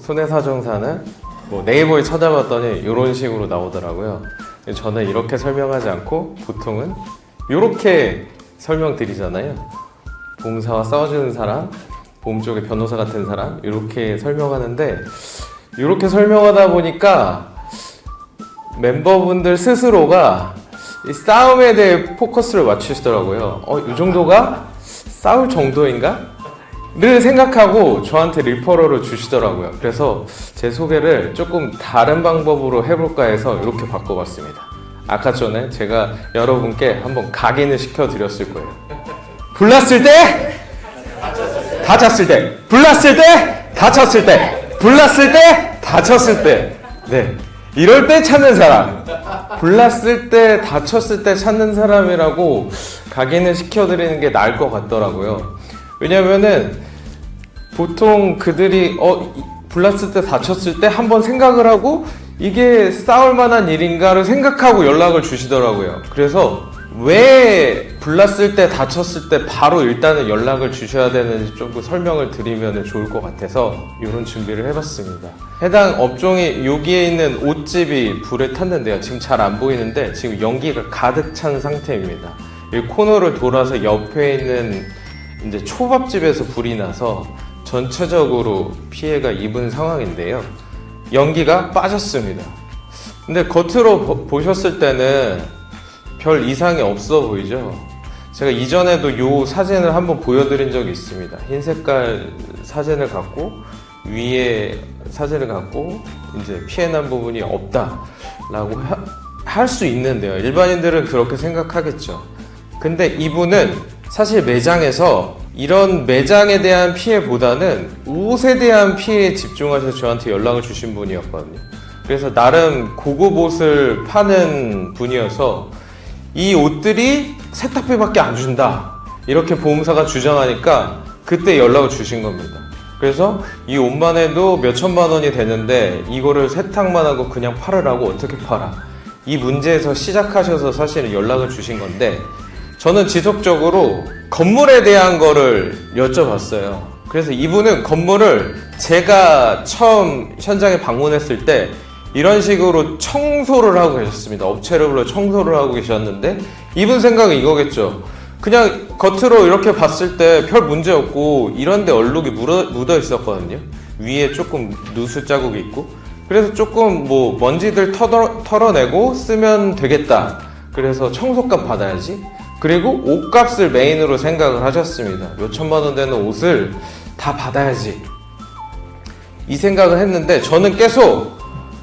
손해사정사는 뭐 네이버에 찾아봤더니 이런 식으로 나오더라고요. 저는 이렇게 설명하지 않고 보통은 이렇게 설명드리잖아요. 보험사와 싸워주는 사람, 보험 쪽의 변호사 같은 사람, 이렇게 설명하는데, 이렇게 설명하다 보니까 멤버분들 스스로가 이 싸움에 대해 포커스를 맞추시더라고요. 이 정도가 싸울 정도인가? 를 생각하고 저한테 리퍼럴을 주시더라고요. 그래서 제 소개를 조금 다른 방법으로 해볼까 해서 이렇게 바꿔봤습니다. 아까 전에 제가 여러분께 한번 각인을 시켜드렸을 거예요. 불났을 때, 다쳤을 때, 불났을 때, 다쳤을 때, 불났을 때, 다쳤을 때. 네, 이럴 때 찾는 사람, 불났을 때, 다쳤을 때 찾는 사람이라고 각인을 시켜드리는 게 나을 것 같더라고요. 왜냐면은 보통 그들이 불났을 때 다쳤을 때 한번 생각을 하고 이게 싸울 만한 일인가를 생각하고 연락을 주시더라고요. 그래서 왜 불났을 때 다쳤을 때 바로 일단은 연락을 주셔야 되는지 조금 설명을 드리면 좋을 것 같아서 이런 준비를 해봤습니다. 해당 업종이 여기에 있는 옷집이 불에 탔는데요. 지금 잘 안 보이는데 지금 연기가 가득 찬 상태입니다. 이 코너를 돌아서 옆에 있는 이제 초밥집에서 불이 나서 전체적으로 피해가 입은 상황인데요. 연기가 빠졌습니다. 근데 겉으로 보셨을 때는 별 이상이 없어 보이죠? 제가 이전에도 이 사진을 한번 보여드린 적이 있습니다. 흰 색깔 사진을 갖고 위에 사진을 갖고 이제 피해난 부분이 없다라고 할 수 있는데요. 일반인들은 그렇게 생각하겠죠. 근데 이분은 사실 매장에서 이런 매장에 대한 피해보다는 옷에 대한 피해에 집중하셔서 저한테 연락을 주신 분이었거든요. 그래서 나름 고급 옷을 파는 분이어서 이 옷들이 세탁비밖에 안 준다 이렇게 보험사가 주장하니까 그때 연락을 주신 겁니다. 그래서 이 옷만 해도 몇 천만 원이 되는데 이거를 세탁만 하고 그냥 팔으라고 어떻게 팔아? 이 문제에서 시작하셔서 사실은 연락을 주신 건데, 저는 지속적으로 건물에 대한 거를 여쭤봤어요. 그래서 이분은 건물을 제가 처음 현장에 방문했을 때 이런 식으로 청소를 하고 계셨습니다. 업체를 불러 청소를 하고 계셨는데, 이분 생각은 이거겠죠. 그냥 겉으로 이렇게 봤을 때 별 문제 없고 이런데 얼룩이 묻어 있었거든요. 위에 조금 누수 자국이 있고, 그래서 조금 뭐 먼지들 털어내고 쓰면 되겠다. 그래서 청소값 받아야지. 그리고 옷값을 메인으로 생각을 하셨습니다. 몇 천만 원 되는 옷을 다 받아야지, 이 생각을 했는데, 저는 계속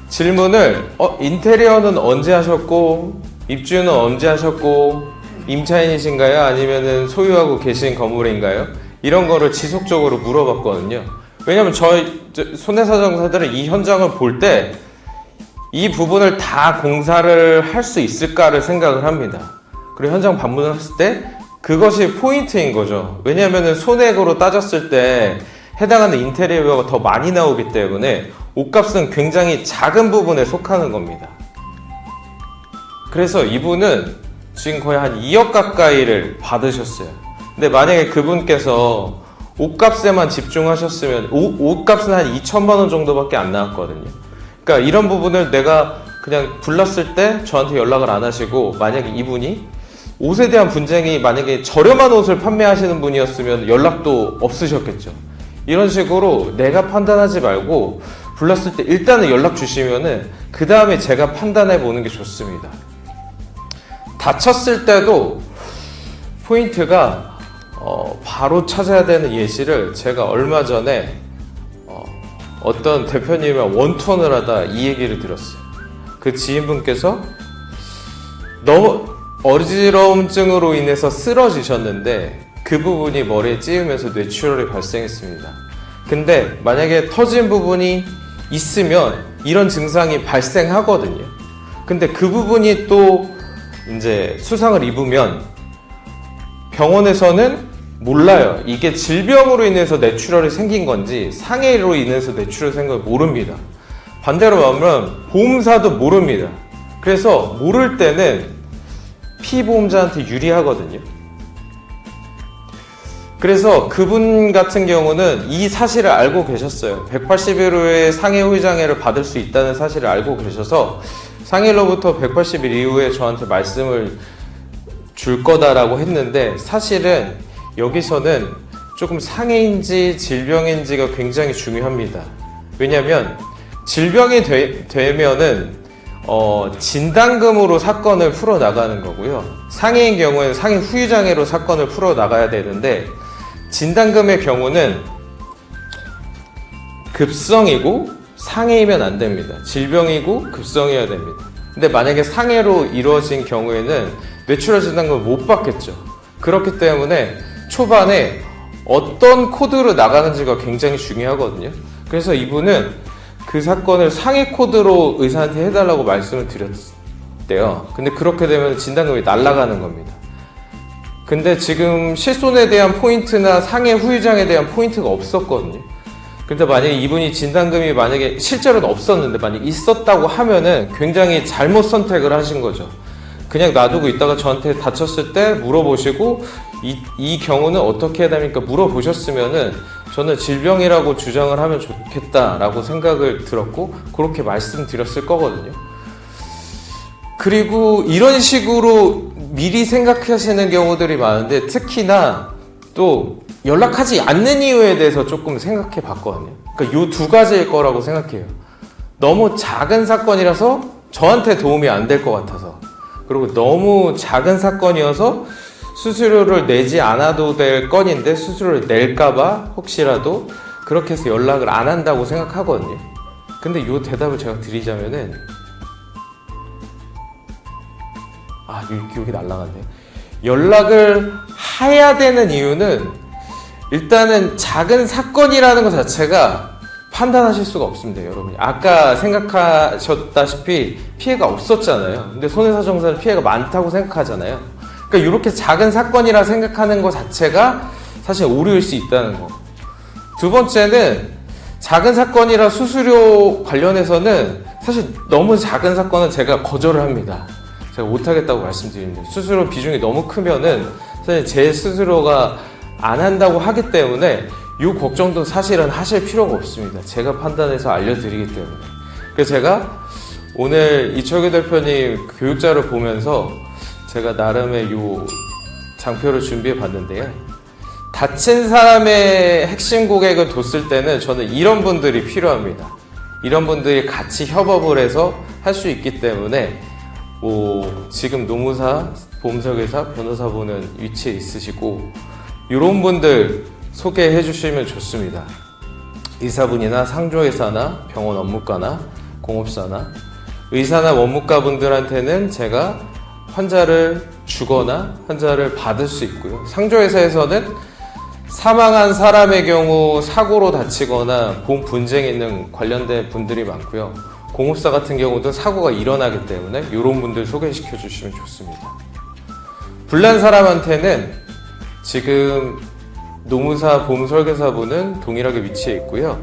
질문을 인테리어는 언제 하셨고, 입주는 언제 하셨고, 임차인이신가요? 아니면은 소유하고 계신 건물인가요? 이런 거를 지속적으로 물어봤거든요. 왜냐면 저희 손해사정사들은 이 현장을 볼 때 이 부분을 다 공사를 할 수 있을까를 생각을 합니다. 그리고 현장 방문을 했을 때 그것이 포인트인 거죠. 왜냐하면 손해액으로 따졌을 때 해당하는 인테리어가 더 많이 나오기 때문에 옷값은 굉장히 작은 부분에 속하는 겁니다. 그래서 이분은 지금 거의 한 2억 가까이를 받으셨어요. 근데 만약에 그분께서 옷값에만 집중하셨으면 옷값은 한 2천만 원 정도밖에 안 나왔거든요. 그러니까 이런 부분을 내가 그냥 불났을 때 저한테 연락을 안 하시고, 만약에 이분이 옷에 대한 분쟁이 만약에 저렴한 옷을 판매하시는 분이었으면 연락도 없으셨겠죠. 이런 식으로 내가 판단하지 말고 불났을 때 일단은 연락 주시면은 그 다음에 제가 판단해 보는 게 좋습니다. 다쳤을 때도 포인트가 바로 찾아야 되는 예시를 제가 얼마 전에 어떤 대표님이랑 원투원을 하다 이 얘기를 들었어요. 그 지인분께서 너무 어지러움증으로 인해서 쓰러지셨는데 그 부분이 머리에 찌우면서 뇌출혈이 발생했습니다. 근데 만약에 터진 부분이 있으면 이런 증상이 발생하거든요. 근데 그 부분이 또 이제 수상을 입으면 병원에서는 몰라요. 이게 질병으로 인해서 뇌출혈이 생긴 건지 상해로 인해서 뇌출혈이 생긴 건지 모릅니다. 반대로 말하면 보험사도 모릅니다. 그래서 모를 때는 피보험자한테 유리하거든요. 그래서 그분 같은 경우는 이 사실을 알고 계셨어요. 180일 후에 상해 후유장애를 받을 수 있다는 사실을 알고 계셔서 상해로부터 180일 이후에 저한테 말씀을 줄 거다라고 했는데, 사실은 여기서는 조금 상해인지 질병인지가 굉장히 중요합니다. 왜냐하면 질병이 되면은 진단금으로 사건을 풀어나가는 거고요. 상해인 경우에는 상해 후유장애로 사건을 풀어나가야 되는데, 진단금의 경우는 급성이고 상해이면 안 됩니다. 질병이고 급성이어야 됩니다. 근데 만약에 상해로 이루어진 경우에는 뇌출혈 진단금을 못 받겠죠. 그렇기 때문에 초반에 어떤 코드로 나가는지가 굉장히 중요하거든요. 그래서 이분은 그 사건을 상해 코드로 의사한테 해달라고 말씀을 드렸대요. 근데 그렇게 되면 진단금이 날아가는 겁니다. 근데 지금 실손에 대한 포인트나 상해 후유장에 대한 포인트가 없었거든요. 근데 만약에 이분이 진단금이 만약에 실제로는 없었는데 만약에 있었다고 하면은 굉장히 잘못 선택을 하신 거죠. 그냥 놔두고 있다가 저한테 다쳤을 때 물어보시고 이 경우는 어떻게 해야 됩니까? 물어보셨으면은 저는 질병이라고 주장을 하면 좋겠다라고 생각을 들었고 그렇게 말씀드렸을 거거든요. 그리고 이런 식으로 미리 생각하시는 경우들이 많은데, 특히나 또 연락하지 않는 이유에 대해서 조금 생각해 봤거든요. 그러니까 요 두 가지일 거라고 생각해요. 너무 작은 사건이라서 저한테 도움이 안 될 것 같아서, 그리고 너무 작은 사건이어서 수수료를 내지 않아도 될 건인데 수수료를 낼까봐 혹시라도 그렇게 해서 연락을 안 한다고 생각하거든요. 근데 요 대답을 제가 드리자면은, 기억이 날라갔네. 연락을 해야 되는 이유는 일단은 작은 사건이라는 것 자체가 판단하실 수가 없습니다, 여러분이. 아까 생각하셨다시피 피해가 없었잖아요. 근데 손해사정사는 피해가 많다고 생각하잖아요. 그러니까 이렇게 작은 사건이라 생각하는 것 자체가 사실 오류일 수 있다는 거. 두 번째는 작은 사건이라 수수료 관련해서는 사실 너무 작은 사건은 제가 거절을 합니다. 제가 못하겠다고 말씀드립니다. 수수료 비중이 너무 크면은 사실 제 스스로가 안 한다고 하기 때문에 이 걱정도 사실은 하실 필요가 없습니다. 제가 판단해서 알려드리기 때문에. 그래서 제가 오늘 이철규 대표님 교육자를 보면서 제가 나름의 이 장표를 준비해 봤는데요. 다친 사람의 핵심 고객을 뒀을 때는 저는 이런 분들이 필요합니다. 이런 분들이 같이 협업을 해서 할 수 있기 때문에 지금 노무사, 보험설계사, 변호사분은 위치에 있으시고 이런 분들 소개해 주시면 좋습니다. 의사분이나 상조회사나 병원 업무과나 공업사나 의사나 원무과 분들한테는 제가 환자를 주거나 환자를 받을 수 있고요. 상조회사에서는 사망한 사람의 경우 사고로 다치거나 보험 분쟁이 있는 관련된 분들이 많고요. 공업사 같은 경우도 사고가 일어나기 때문에 이런 분들 소개시켜 주시면 좋습니다. 불난 사람한테는 지금 노무사 보험설계사분은 동일하게 위치해 있고요.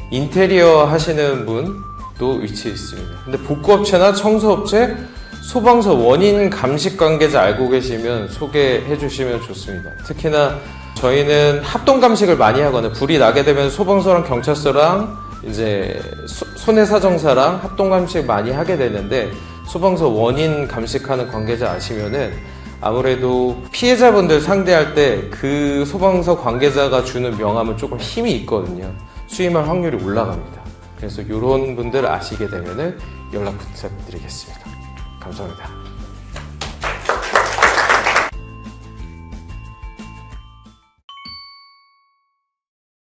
인테리어 하시는 분도 위치해 있습니다. 근데 복구업체나 청소업체, 소방서 원인 감식 관계자 알고 계시면 소개해 주시면 좋습니다. 특히나 저희는 합동 감식을 많이 하거나 불이 나게 되면 소방서랑 경찰서랑 이제 손해사정사랑 합동 감식 많이 하게 되는데, 소방서 원인 감식하는 관계자 아시면은 아무래도 피해자분들 상대할 때 그 소방서 관계자가 주는 명함은 조금 힘이 있거든요. 수임할 확률이 올라갑니다. 그래서 이런 분들 아시게 되면은 연락 부탁드리겠습니다. 감사합니다.